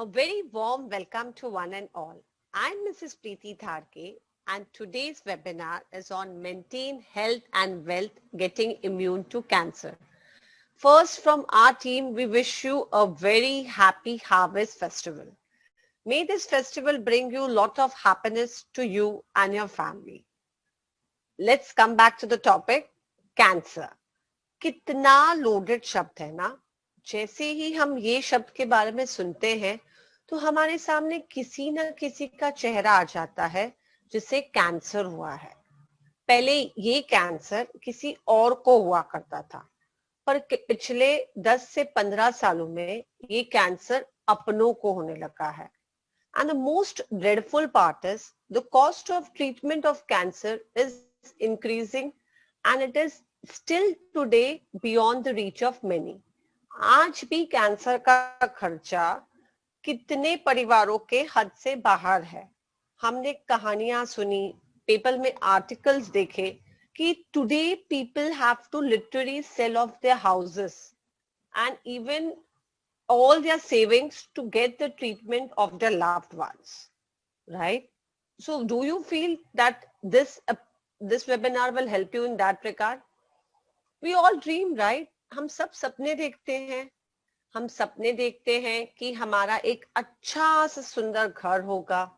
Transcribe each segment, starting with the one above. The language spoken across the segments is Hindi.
A very warm welcome to one and all. I'm Mrs. Preeti Tharke and today's webinar is on maintain health and wealth getting immune to cancer. First, from our team, we wish you a very happy harvest festival. May this festival bring you a lot of happiness to you and your family. Let's come back to the topic, cancer. कितना लोडेड शब्द है ना। जैसे ही हम ये शब्द के बारे में सुनते हैं तो हमारे सामने किसी न किसी का चेहरा आ जाता है जिसे कैंसर हुआ है। पहले ये कैंसर किसी और को हुआ करता था, पर पिछले 10 से 15 सालों में ये कैंसर अपनों को होने लगा है। And the most dreadful part is the cost of treatment of cancer is increasing and it is still today beyond the reach of many. आज भी कैंसर का खर्चा कितने परिवारों के हद से बाहर है। हमने कहानियां सुनी, पेपर में आर्टिकल्स देखे कि today people have to literally sell off their houses and even all their savings to get the treatment of their loved ones, right? So do you feel that this webinar will help you in that regard? We all dream, right? हम सब सपने देखते हैं। हम सपने देखते हैं कि हमारा एक अच्छा सा सुंदर घर होगा,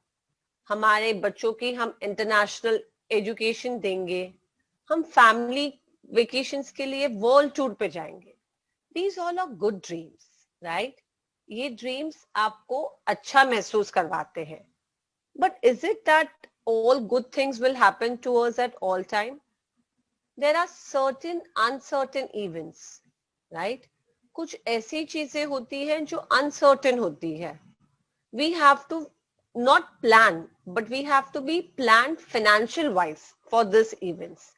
हमारे बच्चों की हम इंटरनेशनल एजुकेशन देंगे, हम फैमिली वेकेशंस के लिए वर्ल्ड टूर पे जाएंगे। These all are good dreams, right? ये ड्रीम्स आपको अच्छा महसूस करवाते हैं। But is it that all good things will happen to us at all time? There are certain uncertain events, right? कुछ ऐसी चीजें होती हैं जो uncertain होती है। We have to not plan, but we have to be planned financial wise for these events,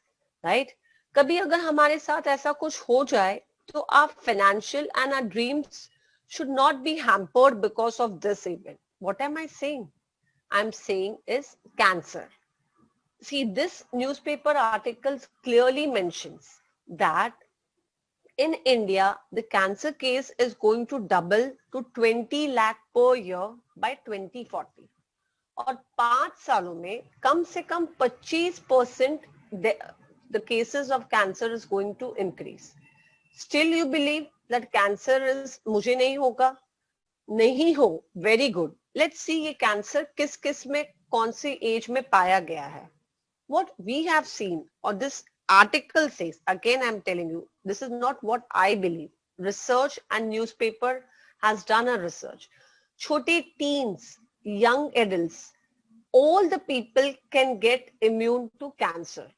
right? कभी अगर हमारे साथ ऐसा कुछ हो जाए तो our financial and our dreams should not be hampered because of this event. What am I saying? I'm saying is cancer. See, this newspaper article clearly mentions that in India, the cancer case is going to double to 20 lakh per year by 2040. और 5 सालों में कम से कम 25% the cases of cancer is going to increase. Still you believe that cancer is मुझे नहीं होगा? नहीं हो, very good. Let's see ये cancer किस किस में कौन सी एज में पाया गया है. What we have seen, or this article says, again I'm telling you, this is not what I believe. Research and newspaper has done a research. छोटे teens, young adults, all the people can get immune to cancer.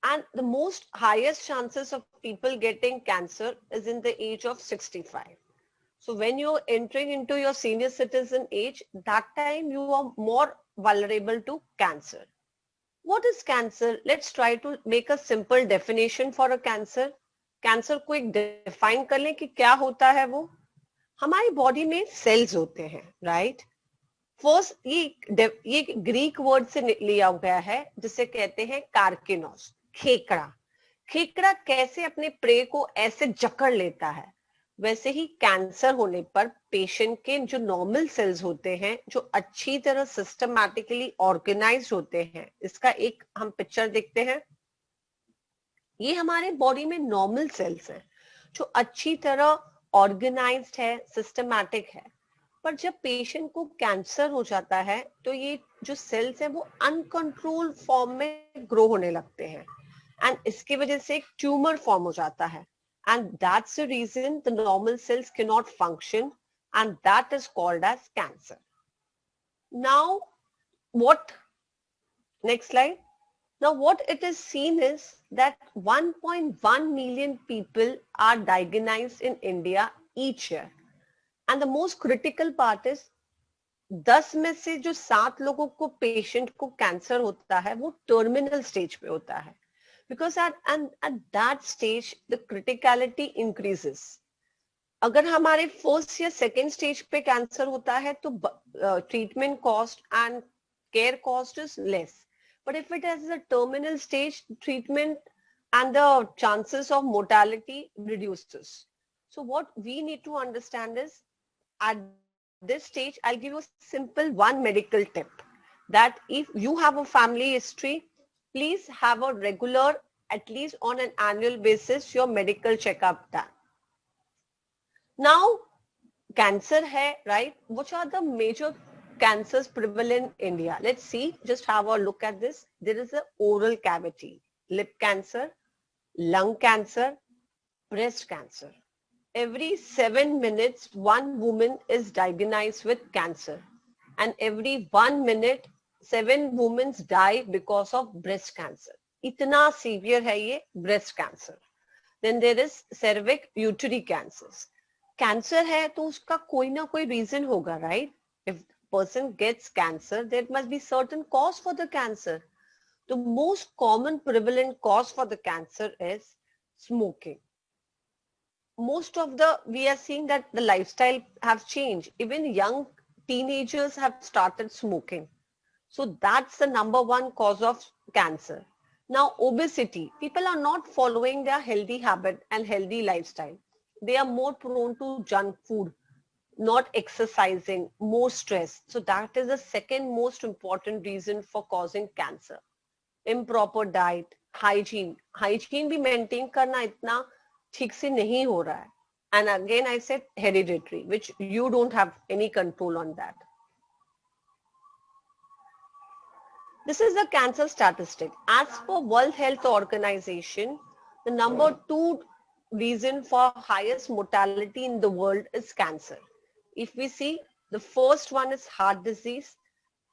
And the most highest chances of people getting cancer is in the age of 65. So when you're entering into your senior citizen age, that time you are more vulnerable to cancer. What is cancer? Let's try to make a simple definition for a cancer. Cancer को एक define कर लें कि क्या होता है वो? हमारी body में cells होते हैं, right? First ये ग्रीक वर्ड से लिया गया है जिसे कहते हैं कार्किनोस, खेकड़ा। खेकड़ा कैसे अपने प्रे को ऐसे जकड़ लेता है, वैसे ही कैंसर होने पर पेशेंट के जो नॉर्मल सेल्स होते हैं, जो अच्छी तरह सिस्टमैटिकली ऑर्गेनाइज्ड होते हैं, इसका एक हम पिक्चर देखते हैं। ये हमारे बॉडी में नॉर्मल सेल्स हैं जो अच्छी तरह ऑर्गेनाइज्ड है, सिस्टमैटिक है। पर जब पेशेंट को कैंसर हो जाता है तो ये जो सेल्स हैं वो अनकंट्रोल्ड फॉर्म में ग्रो होने लगते हैं एंड इसकी वजह से एक ट्यूमर फॉर्म हो जाता है and that's the reason the normal cells cannot function and that is called as cancer. Now what, next slide. Now what it is seen is that 1.1 million people are diagnosed in India each year and the most critical part is 10 में से जो 7 लोगों को पेशेंट को कैंसर होता है वो टर्मिनल स्टेज पे होता है because at that stage the criticality increases. अगर हमारे फर्स्ट या सेकेंड स्टेज पे कैंसर होता है तो treatment cost and care cost is less, but if it has a terminal stage treatment and the chances of mortality reduces. So what we need to understand is at this stage, I'll give you a simple one medical tip that if you have a family history, please have a regular, at least on an annual basis, your medical checkup done. Now, cancer hai, right? Which are the major cancers prevalent in India? Let's see, just have a look at this. There is a oral cavity, lip cancer, lung cancer, breast cancer. Every 7 minutes, one woman is diagnosed with cancer. And every 1 minute, 7 women die because of breast cancer. Itna severe hai ye breast cancer. Then there is cervix uterine cancers. Cancer hai to uska koi na koi reason hoga, right? If person gets cancer, there must be certain cause for the cancer. The most common prevalent cause for the cancer is smoking. Most of we are seeing that the lifestyle have changed. Even young teenagers have started smoking. So that's the number one cause of cancer. Now, obesity. People are not following their healthy habit and healthy lifestyle. They are more prone to junk food, not exercising, more stress. So that is the second most important reason for causing cancer. Improper diet, hygiene. Hygiene भी maintain करना इतना ठीक से नहीं हो रहा है. And again, I said hereditary, which you don't have any control on that. This is the cancer statistic. As per World Health Organization, the number 2 reason for highest mortality in the world is cancer. If we see, the first one is heart disease,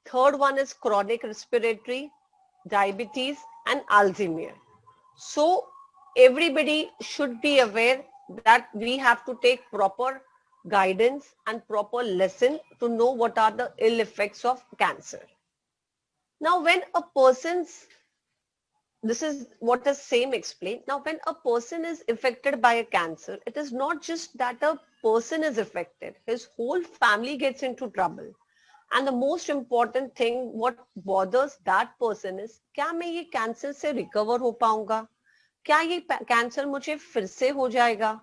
third one is chronic respiratory, diabetes, and Alzheimer. So everybody should be aware that we have to take proper guidance and proper lesson to know what are the ill effects of cancer. Now, when a person's, this is what the same explained. Now, when a person is affected by a cancer, it is not just that a person is affected. His whole family gets into trouble. And the most important thing, what bothers that person is, क्या मैं ये कैंसर से रिकवर हो पाऊंगा? क्या ये कैंसर मुझे फिर से हो जाएगा?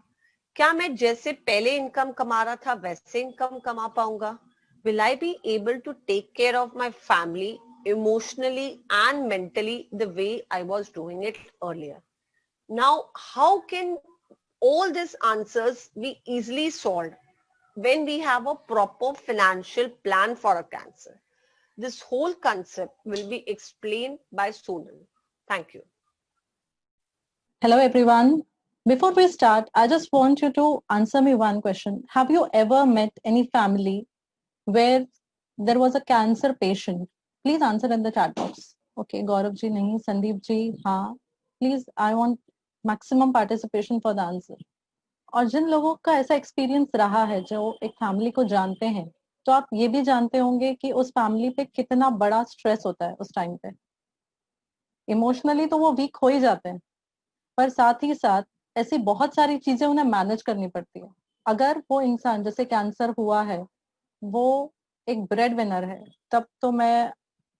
क्या मैं जैसे पहले इनकम कमा रहा था वैसे इनकम कमा पाऊंगा? Will I be able to take care of my family emotionally and mentally the way I was doing it earlier? Now, how can all these answers be easily solved when we have a proper financial plan for a cancer? This whole concept will be explained by Sonal. Thank you. Hello, everyone. Before we start, I just want you to answer me one question. Have you ever met any family where there was a cancer patient? Please answer in the chat box. Okay, Gaurav ji, nahi, Sandeep ji, हाँ. Please, I want maximum participation for the answer. और जिन लोगों का ऐसा एक्सपीरियंस रहा है जो एक फैमिली को जानते हैं, तो आप ये भी जानते होंगे कि उस फैमिली पे कितना बड़ा स्ट्रेस होता है उस टाइम पे. इमोशनली तो वो वीक हो ही जाते हैं, पर साथ ही साथ ऐसी बहुत सारी चीजें उन्हें मैनेज करनी पड़ती है. अगर वो इंसान जैसे कैंसर हुआ है, वो एक ब्रेड विनर है, तब तो मैं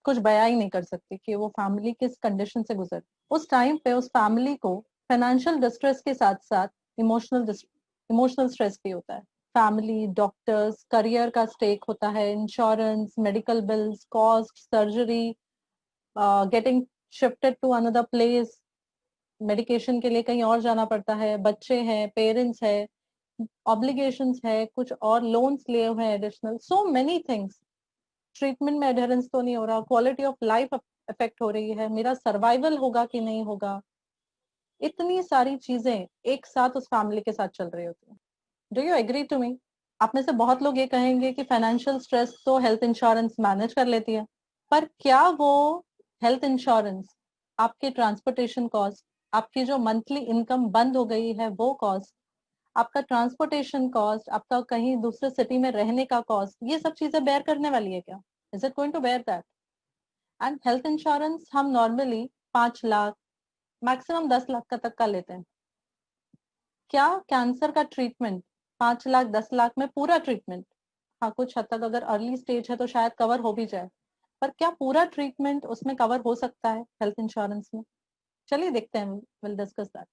कुछ बयां ही नहीं कर सकती कि वो फैमिली किस कंडीशन से गुजर. उस टाइम पे उस फैमिली को फाइनेंशियल डिस्ट्रेस के साथ साथ इमोशनल स्ट्रेस भी होता है. फैमिली, डॉक्टर्स, करियर का स्टेक होता है, insurance, medical bills, cost, surgery, getting shifted to another place, medication के लिए कहीं और जाना पड़ता है, बच्चे हैं, पेरेंट्स है, ऑब्लिगेशंस है, कुछ और लोन्स लिए हुए हैं additional, so many things. Treatment में एडहेरेंस तो नहीं हो रहा, क्वालिटी ऑफ लाइफ अफेक्ट हो रही है, मेरा सर्वाइवल होगा कि नहीं होगा. इतनी सारी चीजें एक साथ उस फैमिली के साथ चल रही होती है. Do you agree to me? आप में से बहुत लोग ये कहेंगे कि फाइनेंशियल स्ट्रेस तो हेल्थ इंश्योरेंस मैनेज कर लेती है, पर क्या वो हेल्थ इंश्योरेंस आपके ट्रांसपोर्टेशन कॉस्ट, आपकी जो मंथली इनकम बंद हो गई है वो कॉस्ट, आपका ट्रांसपोर्टेशन कॉस्ट, आपका कहीं दूसरे सिटी में रहने का कॉस्ट, ये सब चीजें बेयर करने वाली है क्या? Is it going to bear that? And health insurance हम नॉर्मली 5 लाख मैक्सिमम 10 लाख का तक का लेते हैं. क्या कैंसर का ट्रीटमेंट 5 लाख 10 लाख में पूरा ट्रीटमेंट, हाँ कुछ हद तक अगर अर्ली स्टेज है तो शायद कवर हो भी जाए, पर क्या पूरा ट्रीटमेंट उसमें कवर हो सकता है हेल्थ इंश्योरेंस में? चलिए देखते हैं, will discuss that.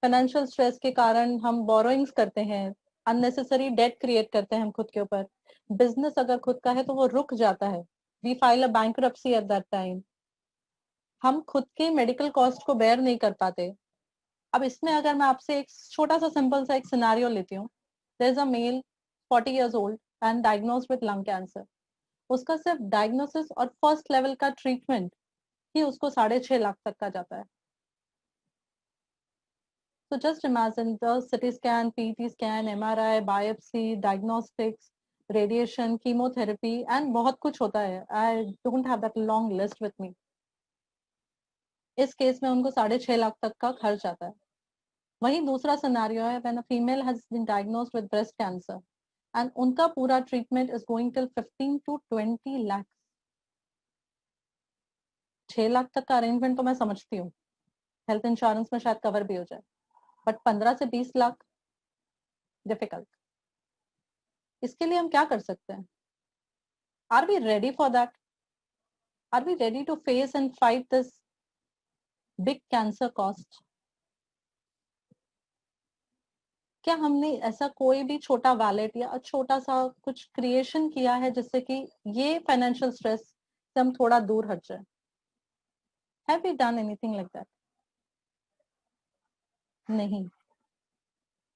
Financial stress के कारण हम बोरोइंग्स करते हैं, अननेसेसरी डेट क्रिएट करते हैं हम खुद के ऊपर। बिजनेस अगर खुद का है तो वो रुक जाता है, we file a bankruptcy at that time. हम खुद के मेडिकल कॉस्ट को बेयर नहीं कर पाते। अब इसमें अगर मैं आपसे एक छोटा सा सिंपल सा एक सिनेरियो लेती हूँ, there is a male 40 years old and diagnosed with lung cancer. उसका सिर्फ डायग्नोसिस और फर्स्ट लेवल का ट्रीटमेंट ही उसको 6.5 लाख तक का जाता है। So just imagine the CT scan, PET scan, MRI, biopsy, diagnostics, radiation, chemotherapy and बहुत कुछ होता है। I don't have that long list with me. इस केस में उनको 6.5 लाख तक का खर्च आता है। वहीं दूसरा सिनेरियो है when a female has been diagnosed with breast cancer and उनका पूरा treatment is going till 15 to 20 lakhs। 6 lakh तक का अरेंजमेंट तो मैं समझती हूँ, हेल्थ इंश्योरेंस में शायद कवर भी हो जाए, बट 15 से 20 लाख डिफिकल्ट। इसके लिए हम क्या कर सकते हैं? Are we ready for that? Are we ready to face and fight this big cancer cost? क्या हमने ऐसा कोई भी छोटा वैलेट या छोटा सा कुछ क्रिएशन किया है जिससे कि ये फाइनेंशियल स्ट्रेस से हम थोड़ा दूर हट जाए? Have we done anything like that? नहीं।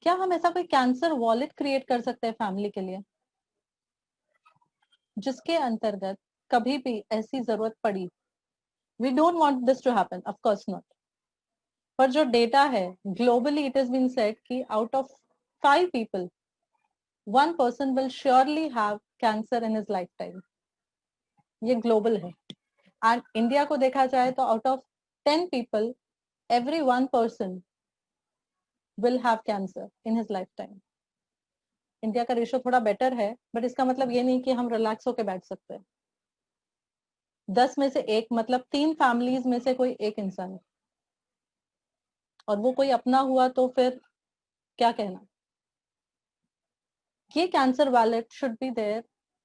क्या हम ऐसा कोई कैंसर वॉलेट क्रिएट कर सकते हैं फैमिली के लिए, जिसके अंतर्गत कभी भी ऐसी जरूरत पड़ी? We don't want this to happen, of course not. पर जो डेटा है globally, it is been said कि out of 5 people 1 person will surely have cancer in his lifetime। ये ग्लोबल है। एंड इंडिया को देखा जाए तो out of 10 people every 1 person will have cancer in his lifetime। India का रेशियो थोड़ा बेटर है, बट इसका मतलब ये नहीं कि हम रिलैक्स होकर बैठ सकते हैं। 10 में से 1 मतलब 3 फैमिलीज में से कोई एक इंसान, और वो कोई अपना हुआ तो फिर क्या कहना। ये cancer wallet should be there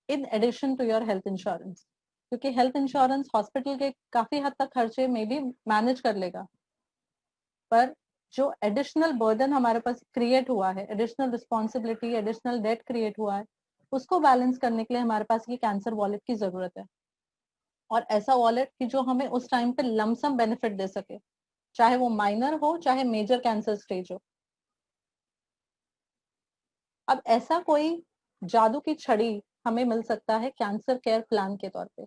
in addition to your health insurance, क्योंकि हेल्थ इंश्योरेंस हॉस्पिटल के काफी हद तक खर्चे में भी मैनेज कर लेगा, पर जो एडिशनल बर्डन हमारे पास क्रिएट हुआ है, additional responsibility, additional date create हुआ है, उसको बैलेंस करने के लिए हमारे पास ये कैंसर वॉलेट की जरूरत है। और ऐसा वॉलेट कि जो हमें उस टाइम पे लमसम बेनिफिट दे सके, चाहे वो माइनर हो चाहे मेजर कैंसर स्टेज हो। अब ऐसा कोई जादू की छड़ी हमें मिल सकता है कैंसर केयर प्लान के तौर पे।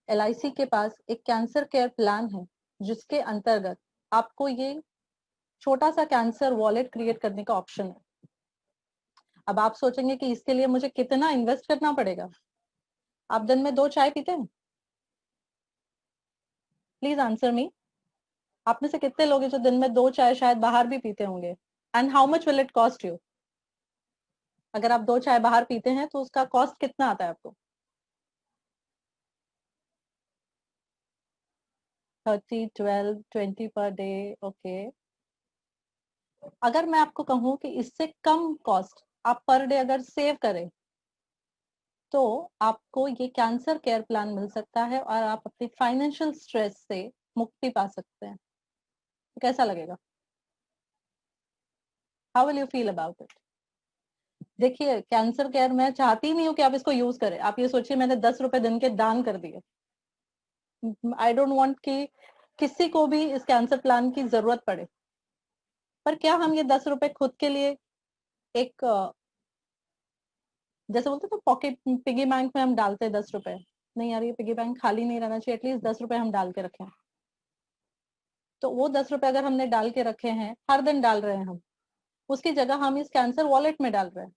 LIC के पास एक कैंसर केयर प्लान है जिसके अंतर्गत आपको ये छोटा सा कैंसर वॉलेट क्रिएट करने का ऑप्शन है। अब आप सोचेंगे कि इसके लिए मुझे कितना इन्वेस्ट करना पड़ेगा? आप दिन में 2 चाय पीते हैं? Please answer me. आप में से कितने लोग हैं जो दिन में 2 चाय शायद बाहर भी पीते होंगे? And how much will it cost you? अगर आप 2 चाय बाहर पीते हैं तो उसका कॉस्ट कितना आता है आपको? 30, 12, 20 पर डे। ओके। अगर मैं आपको कहूं कि इससे कम कॉस्ट आप पर डे अगर सेव करें तो आपको ये कैंसर केयर प्लान मिल सकता है और आप अपनी फाइनेंशियल स्ट्रेस से मुक्ति पा सकते हैं। तो कैसा लगेगा? How will you feel about it? देखिए, कैंसर केयर मैं चाहती नहीं हूँ कि आप इसको यूज करें। आप ये सोचिए मैंने 10 रुपए दिन के दान कर दिए। आई डोंट वांट कि किसी को भी इस कैंसर प्लान की जरूरत पड़े। पर क्या हम ये 10 रुपए खुद के लिए एक जैसे बोलते तो पॉकेट पिगी बैंक में हम डालते हैं 10 रुपए, नहीं यार ये पिगी बैंक खाली नहीं रहना चाहिए, एटलीस्ट 10 रुपए हम डाल के रखें। तो वो 10 रुपए अगर हमने डाल के रखे हैं, हर दिन डाल रहे हैं हम, उसकी जगह हम इस कैंसर वॉलेट में डाल रहे हैं।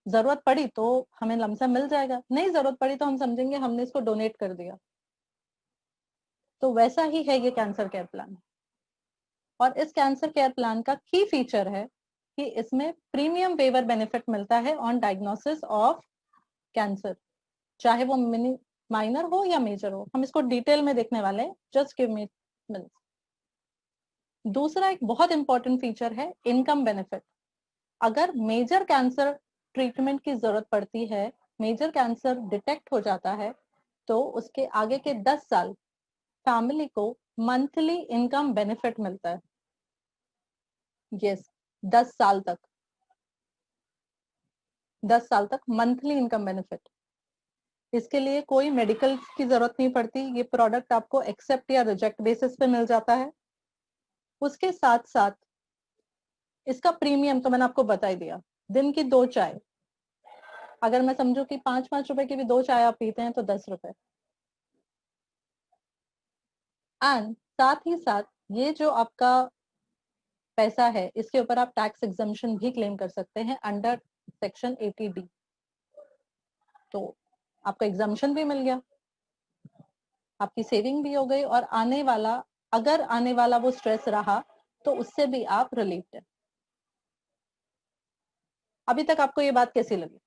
जरूरत पड़ी तो हमें लमसम मिल जाएगा, नहीं जरूरत पड़ी तो हम समझेंगे हमने इसको डोनेट कर दिया। तो वैसा ही है ये कैंसर केयर प्लान। और इस कैंसर केयर प्लान का की फीचर है कि इसमें प्रीमियम वेवर बेनिफिट मिलता है ऑन डायग्नोसिस ऑफ कैंसर, चाहे वो माइनर हो या मेजर हो। हम इसको डिटेल में देखने वाले हैं, जस्ट गिव मी मिनट। दूसरा एक बहुत इंपॉर्टेंट फीचर है इनकम बेनिफिट। अगर मेजर कैंसर ट्रीटमेंट की जरूरत पड़ती है, मेजर कैंसर डिटेक्ट हो जाता है, तो उसके आगे के 10 साल फैमिली को मंथली इनकम बेनिफिट मिलता है। यस, 10 साल तक, 10 साल तक मंथली इनकम बेनिफिट। इसके लिए कोई मेडिकल की जरूरत नहीं पड़ती, ये प्रोडक्ट आपको एक्सेप्ट या रिजेक्ट बेसिस पे मिल जाता है। उसके साथ साथ इसका प्रीमियम तो मैंने आपको बता ही दिया, दिन की 2 चाय, अगर मैं समझू कि 5-5 रुपए की भी 2 चाय आप पीते हैं तो 10 रुपए। एंड साथ ही साथ ये जो आपका पैसा है इसके ऊपर आप टैक्स एग्जम्पशन भी क्लेम कर सकते हैं अंडर सेक्शन 80D। तो आपका एग्जम्पशन भी मिल गया, आपकी सेविंग भी हो गई, और आने वाला, अगर आने वाला वो स्ट्रेस रहा तो उससे भी आप रिलीव्ड है। अभी तक आपको ये बात कैसी लगी?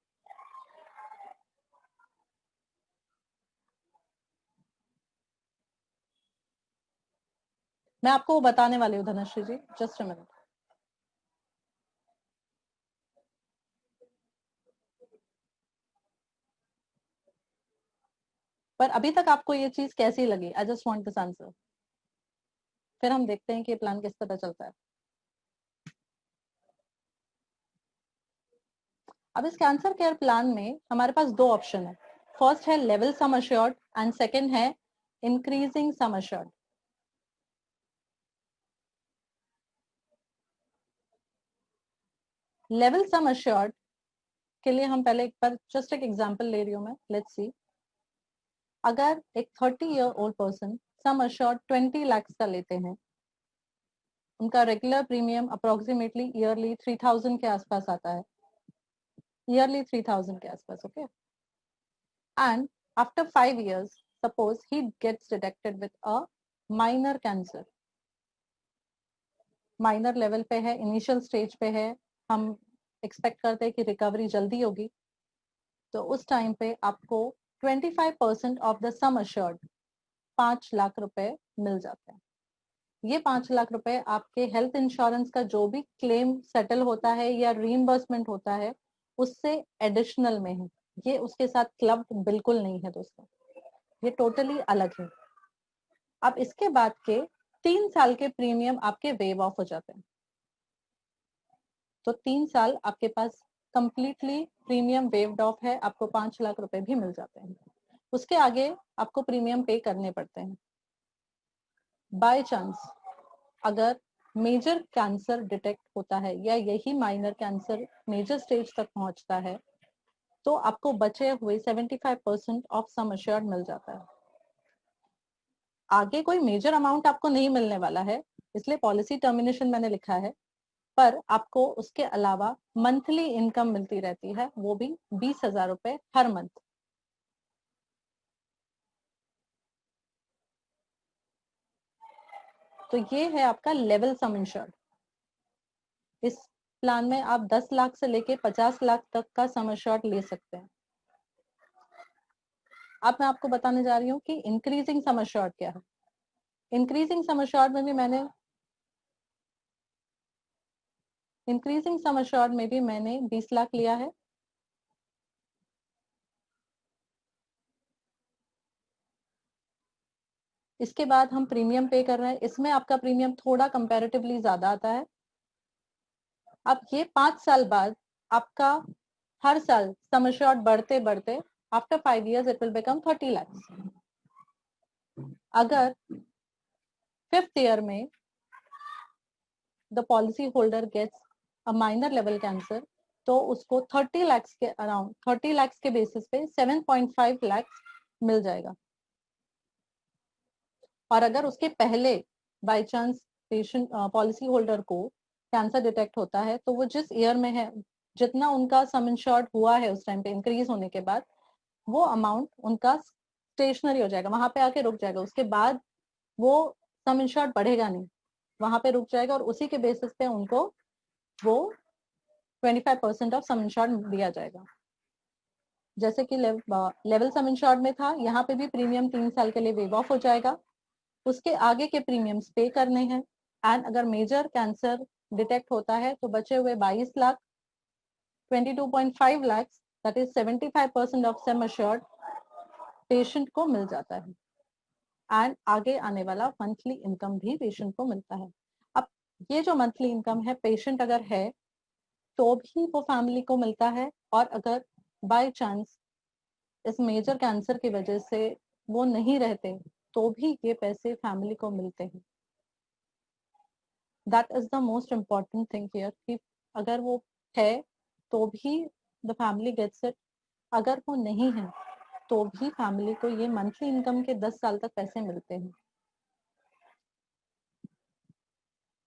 मैं आपको वो बताने वाली हूँ धनश्री जी, जस्ट अ मिनट। पर अभी तक आपको ये चीज कैसी लगी? I just want this answer, फिर हम देखते हैं कि प्लान किस तरह चलता है। अब इस कैंसर केयर प्लान में हमारे पास 2 ऑप्शन है। फर्स्ट है level sum assured and second है increasing sum assured. Level sum assured के लिए हम पहले एक बार जस्ट एक एग्जांपल ले रही हूं मैं, लेट्स सी। अगर एक 30-year-old person sum assured 20 lakh का लेते हैं, उनका रेगुलर प्रीमियम अप्रोक्सीमेटली ईयरली 3000 के आसपास आता है, ईयरली 3000 के आसपास, okay. And after 5 years suppose he gets detected with a minor cancer, minor level पे है, इनिशियल स्टेज पे है, हम एक्सपेक्ट करते हैं कि रिकवरी जल्दी होगी, तो उस टाइम पे आपको 25% of the sum assured 5 lakh रुपए मिल जाते हैं। ये 5 लाख रुपए आपके हेल्थ इंश्योरेंस का जो भी क्लेम सेटल होता है या रीइंबर्समेंट होता है उससे एडिशनल में है, ये उसके साथ क्लब बिल्कुल नहीं है दोस्तों, ये टोटली अलग है। अब इसके बाद के 3 साल के प्रीमियम आपके वेव ऑफ हो जाते हैं, तो 3 साल आपके पास कंप्लीटली प्रीमियम वेव्ड ऑफ है, आपको 5 लाख रुपए भी मिल जाते हैं। उसके आगे आपको प्रीमियम पे करने पड़ते हैं। बाय चांस अगर मेजर कैंसर डिटेक्ट होता है या यही माइनर कैंसर मेजर स्टेज तक पहुंचता है तो आपको बचे हुए 75% ऑफ सम अश्योर्ड मिल जाता है। आगे कोई मेजर अमाउंट आपको नहीं मिलने वाला है, इसलिए पॉलिसी टर्मिनेशन मैंने लिखा है, पर आपको उसके अलावा मंथली इनकम मिलती रहती है, वो भी 20,000 रुपए हर मंथ। तो ये है आपका लेवल सम इंश्योर्ड। इस प्लान में आप 10 लाख से लेके 50 लाख तक का सम इंश्योर्ड ले सकते हैं। अब मैं आपको बताने जा रही हूँ कि इंक्रीजिंग सम इंश्योर्ड क्या है। इंक्रीजिंग सम इंश्योर्ड में भी मैंने 20 लाख लिया है। इसके बाद हम प्रीमियम पे कर रहे हैं, इसमें आपका प्रीमियम थोड़ा कंपैरेटिवली ज्यादा आता है। अब ये 5 साल बाद आपका हर साल सम एश्योर्ड बढ़ते बढ़ते after 5 years it will become 30 lakhs। अगर 5th ईयर में the policy holder gets a minor level cancer तो उसको 30 lakhs के अराउंड, 30 lakhs के बेसिस पे 7.5 lakhs मिल जाएगा। और अगर उसके पहले by chance patient policy holder को कैंसर डिटेक्ट होता है तो वो जिस ईयर में है, जितना उनका सम इंश्योर्ड हुआ है उस टाइम पे इंक्रीज होने के बाद वो अमाउंट उनका स्टेशनरी हो जाएगा, वहां पे आके रुक जाएगा। उसके बाद वो सम इंश्योर्ड बढ़ेगा नहीं, वहां पे रुक जाएगा, और उसी के बेसिस पे उनको वो 25% ऑफ सम इंश्योर्ड दिया जाएगा। जैसे कि लेवल सम इंश्योर्ड में था, यहाँ पे भी प्रीमियम 3 साल के लिए वेव ऑफ हो जाएगा, उसके आगे के प्रीमियम्स पे करने हैं। एंड अगर मेजर कैंसर डिटेक्ट होता है तो बचे हुए 22 lakh 22.5 lakh that is 75% of sum assured patient को मिल जाता है। एंड आगे आने वाला मंथली इनकम भी पेशेंट को मिलता है। अब ये जो मंथली इनकम है पेशेंट अगर है तो भी वो फैमिली को मिलता है, और अगर बाय चांस इस मेजर कैंसर की वजह से वो नहीं रहते तो भी ये पैसे फैमिली को मिलते हैं. That is the most important thing here कि अगर वो है तो भी द फैमिली गेट्स इट, अगर वो नहीं है तो भी फैमिली को ये मंथली इनकम के 10 साल तक पैसे मिलते हैं.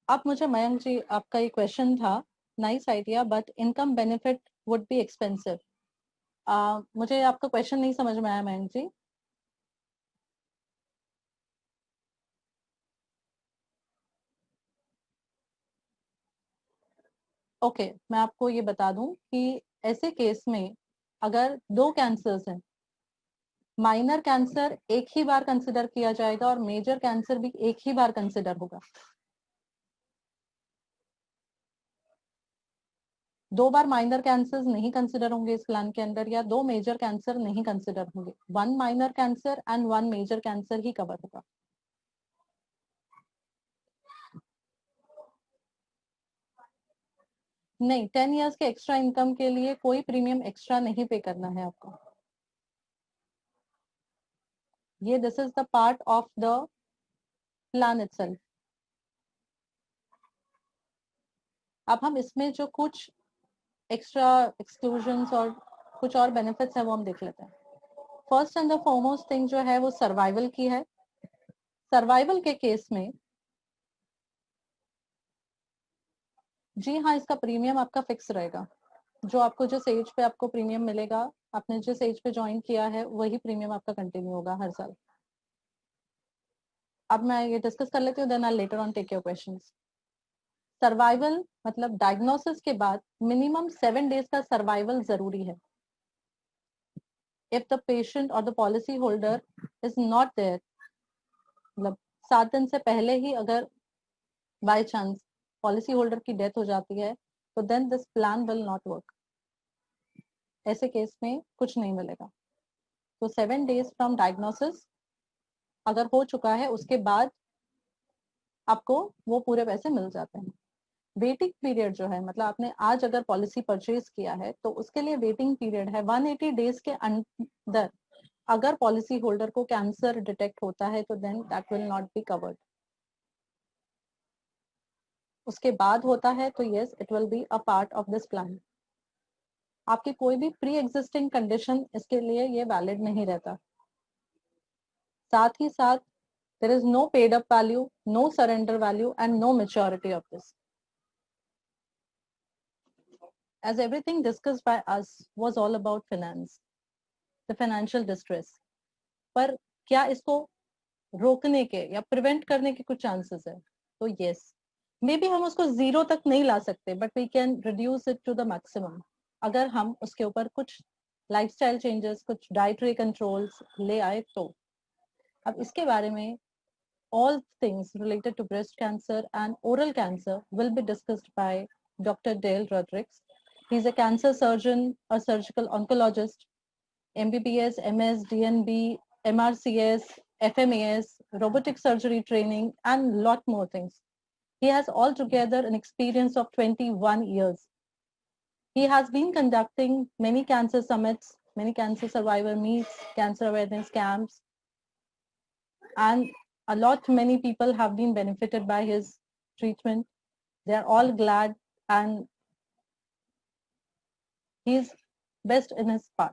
अब मुझे मयंक जी आपका ये क्वेश्चन था, nice idea but income benefit would be expensive. मुझे आपका क्वेश्चन नहीं समझ में आया मयंक जी. ओके मैं आपको ये बता दूं कि ऐसे केस में अगर दो कैंसर्स हैं, माइनर कैंसर एक ही बार कंसिडर किया जाएगा और मेजर कैंसर भी एक ही बार कंसिडर होगा. दो बार माइनर कैंसर्स नहीं कंसिडर होंगे इस प्लान के अंदर, या दो मेजर कैंसर नहीं कंसिडर होंगे. One minor cancer and one major cancer ही कवर होगा. नहीं, 10 इयर्स के एक्स्ट्रा इनकम के लिए कोई प्रीमियम एक्स्ट्रा नहीं पे करना है आपको. ये this is the part of the plan itself. अब हम इसमें जो कुछ एक्स्ट्रा एक्सक्लूजन्स और कुछ और बेनिफिट्स है वो हम देख लेते हैं. First and the foremost thing जो है वो सर्वाइवल की है. सर्वाइवल के केस में जी हाँ, इसका प्रीमियम आपका फिक्स रहेगा. जो आपको जिस एज पे आपको प्रीमियम मिलेगा, आपने जिस एज पे ज्वाइन किया है वही प्रीमियम आपका कंटिन्यू होगा हर साल. अब मैं ये डिस्कस कर लेती हूँ, then I later on take your questions. Survival मतलब डायग्नोसिस के बाद मिनिमम 7 डेज का सर्वाइवल जरूरी है. इफ द पेशेंट और the policy holder is not there, मतलब 7 दिन से पहले ही अगर बाय चांस पॉलिसी होल्डर की डेथ हो जाती है तो then this plan will not work. ऐसे केस में कुछ नहीं मिलेगा. तो 7 डेज फ्रॉम डायग्नोसिस अगर हो चुका है उसके बाद आपको वो पूरे पैसे मिल जाते हैं. वेटिंग पीरियड जो है, मतलब आपने आज अगर पॉलिसी परचेज किया है तो उसके लिए वेटिंग पीरियड है 180 डेज के अंदर. अगर पॉलिसी होल्डर को कैंसर डिटेक्ट होता है तो then that will not be covered. उसके बाद होता है तो yes it will be a part of this plan. आपकी कोई भी प्री एग्जिस्टिंग कंडीशन इसके लिए ये वैलिड नहीं रहता. साथ ही साथ there is no paid up value, no surrender value and no maturity of this. As everything discussed by us was all about finance, the financial distress, पर क्या इसको रोकने के या प्रिवेंट करने के कुछ चांसेस है? तो यस, मे बी हम उसको जीरो तक नहीं ला सकते but we can reduce it to the maximum अगर हम उसके ऊपर कुछ लाइफस्टाइल चेंजेस, कुछ डाइटरी कंट्रोल्स ले आए तो. अब इसके बारे में all things related to breast cancer and oral cancer will be discussed by Dr. Dale Rodriguez. He's a cancer surgeon, a surgical oncologist, MBBS, MS, DNB, MRCS, FMAS, robotic surgery training, and lot more things. He has altogether an experience of 21 years. He has been conducting many cancer summits, many cancer survivor meets, cancer awareness camps, and a lot many people have been benefited by his treatment. They are all glad and he's best in his part.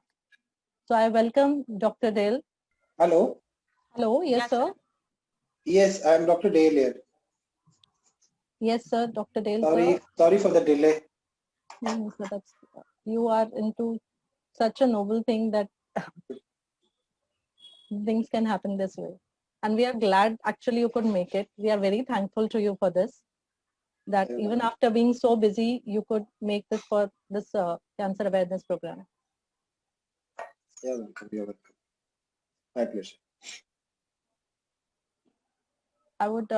So I welcome Dr. Dale. Hello. Hello, yes, sir. Yes, I am Dr. Dale here. Yes, sir, Dr. Dale. Sorry for the delay. No, sir, that's, you are into such a noble thing that things can happen this way. And we are glad actually you could make it. We are very thankful to you for this. That even after being so busy, you could make this for this cancer awareness program. Yeah, welcome. You're welcome. My pleasure. I would